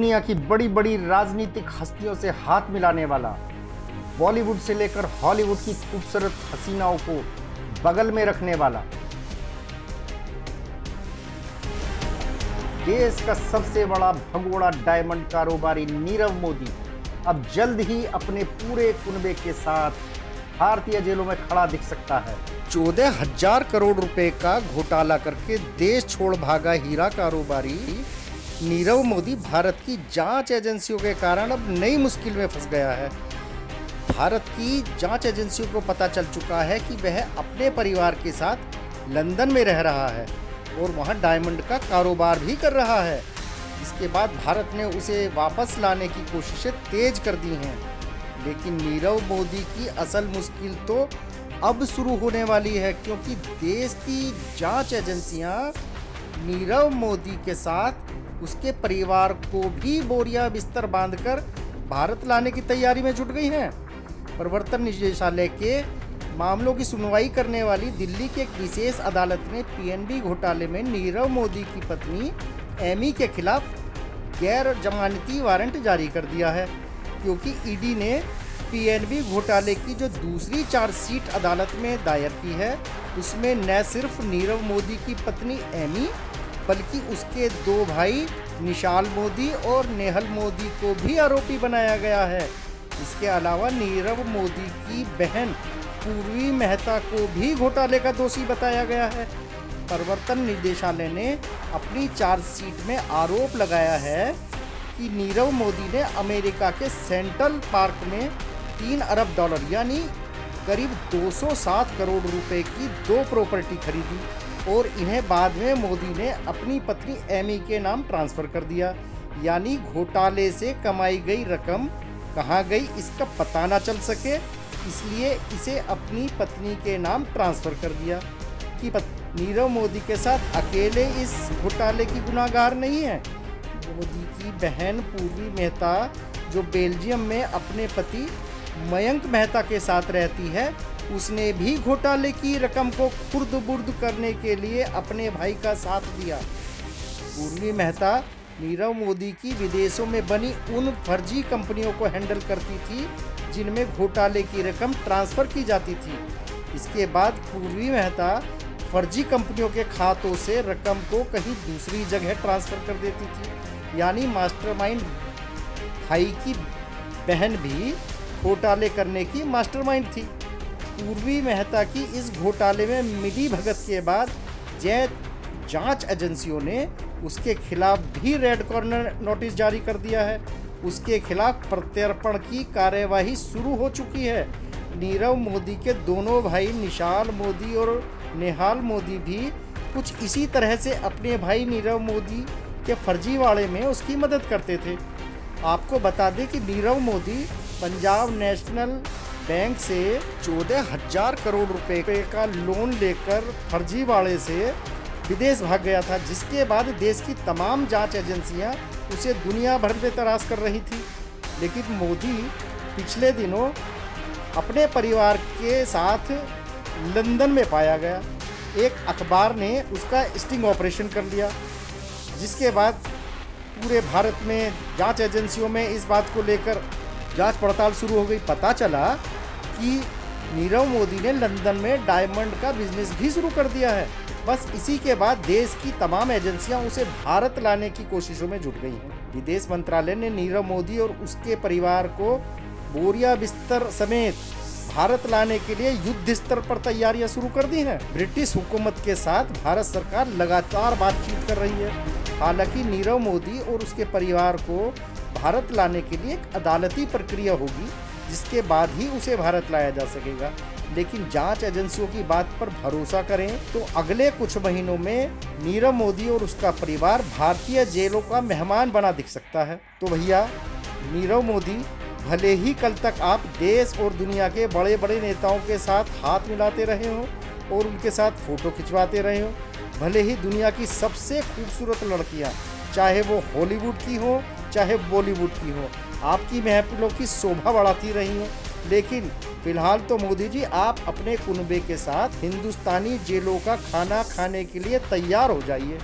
दुनिया की बड़ी बड़ी राजनीतिक हस्तियों से हाथ मिलाने वाला, बॉलीवुड से लेकर हॉलीवुड की खूबसूरत हसीनाओं को बगल में रखने वाला, देश का सबसे बड़ा भगोड़ा डायमंड कारोबारी नीरव मोदी अब जल्द ही अपने पूरे कुनबे के साथ भारतीय जेलों में खड़ा दिख सकता है। 14,000 करोड़ रुपए का घोटाला करके देश छोड़ भागा हीरा कारोबारी नीरव मोदी भारत की जांच एजेंसियों के कारण अब नई मुश्किल में फंस गया है। भारत की जांच एजेंसियों को पता चल चुका है कि वह अपने परिवार के साथ लंदन में रह रहा है और वहां डायमंड का कारोबार भी कर रहा है। इसके बाद भारत ने उसे वापस लाने की कोशिशें तेज कर दी हैं, लेकिन नीरव मोदी की असल मुश्किल तो अब शुरू होने वाली है, क्योंकि देश की जांच एजेंसियां नीरव मोदी के साथ उसके परिवार को भी बोरिया बिस्तर बांधकर भारत लाने की तैयारी में जुट गई हैं। प्रवर्तन निदेशालय के मामलों की सुनवाई करने वाली दिल्ली की एक विशेष अदालत ने पीएनबी घोटाले में नीरव मोदी की पत्नी एमी के खिलाफ गैर जमानती वारंट जारी कर दिया है, क्योंकि ईडी ने पीएनबी घोटाले की जो दूसरी चार्जशीट अदालत में दायर की है, उसमें न सिर्फ नीरव मोदी की पत्नी एमी बल्कि उसके दो भाई निशाल मोदी और नेहल मोदी को भी आरोपी बनाया गया है। इसके अलावा नीरव मोदी की बहन पूर्वी मेहता को भी घोटाले का दोषी बताया गया है। प्रवर्तन निदेशालय ने अपनी चार्जशीट में आरोप लगाया है कि नीरव मोदी ने अमेरिका के सेंट्रल पार्क में $3 अरब यानी करीब 207 करोड़ रुपए की 2 प्रॉपर्टी खरीदी और इन्हें बाद में मोदी ने अपनी पत्नी एमी के नाम ट्रांसफ़र कर दिया। यानी घोटाले से कमाई गई रकम कहाँ गई इसका पता ना चल सके, इसलिए इसे अपनी पत्नी के नाम ट्रांसफ़र कर दिया। कि नीरव मोदी के साथ अकेले इस घोटाले की गुनाहगार नहीं है। मोदी की बहन पूर्वी मेहता, जो बेल्जियम में अपने पति मयंक मेहता के साथ रहती है, उसने भी घोटाले की रकम को खुर्द-बुर्द करने के लिए अपने भाई का साथ दिया। पूर्वी मेहता नीरव मोदी की विदेशों में बनी उन फर्जी कंपनियों को हैंडल करती थी जिनमें घोटाले की रकम ट्रांसफ़र की जाती थी। इसके बाद पूर्वी मेहता फर्जी कंपनियों के खातों से रकम को कहीं दूसरी जगह ट्रांसफ़र कर देती थी। यानी मास्टरमाइंड भाई की बहन भी घोटाले करने की मास्टरमाइंड थी। पूर्वी मेहता की इस घोटाले में मिली भगत के बाद जांच एजेंसियों ने उसके खिलाफ भी रेड कॉर्नर नोटिस जारी कर दिया है। उसके खिलाफ प्रत्यर्पण की कार्यवाही शुरू हो चुकी है। नीरव मोदी के दोनों भाई निशाल मोदी और नेहाल मोदी भी कुछ इसी तरह से अपने भाई नीरव मोदी के फर्जीवाड़े में उसकी मदद करते थे। आपको बता दें कि नीरव मोदी पंजाब नेशनल बैंक से 14,000 करोड़ रुपए का लोन लेकर फर्जीवाड़े से विदेश भाग गया था, जिसके बाद देश की तमाम जांच एजेंसियां उसे दुनिया भर में तलाश कर रही थी। लेकिन मोदी पिछले दिनों अपने परिवार के साथ लंदन में पाया गया। एक अखबार ने उसका स्टिंग ऑपरेशन कर लिया, जिसके बाद पूरे भारत में जांच एजेंसियों में इस बात को लेकर जांच पड़ताल शुरू हो गई। पता चला कि नीरव मोदी ने लंदन में डायमंड का बिजनेस भी शुरू कर दिया है। बस इसी के बाद देश की तमाम एजेंसियां उसे भारत लाने की कोशिशों में जुट गई हैं। विदेश मंत्रालय ने नीरव मोदी और उसके परिवार को बोरिया बिस्तर समेत भारत लाने के लिए युद्ध स्तर पर तैयारियां शुरू कर दी हैं। ब्रिटिश हुकूमत के साथ भारत सरकार लगातार बातचीत कर रही है। हालांकि नीरव मोदी और उसके परिवार को भारत लाने के लिए एक अदालती प्रक्रिया होगी, जिसके बाद ही उसे भारत लाया जा सकेगा। लेकिन जांच एजेंसियों की बात पर भरोसा करें तो अगले कुछ महीनों में नीरव मोदी और उसका परिवार भारतीय जेलों का मेहमान बना दिख सकता है। तो भैया, नीरव मोदी, भले ही कल तक आप देश और दुनिया के बड़े बड़े नेताओं के साथ हाथ मिलाते रहे हो और उनके साथ फ़ोटो खिंचवाते रहे हो, भले ही दुनिया की सबसे खूबसूरत लड़कियाँ, चाहे वो हॉलीवुड की हो चाहे बॉलीवुड की हो, आपकी महफिलों की शोभा बढ़ाती रही हो, लेकिन फिलहाल तो मोदी जी आप अपने कुनबे के साथ हिंदुस्तानी जेलों का खाना खाने के लिए तैयार हो जाइए।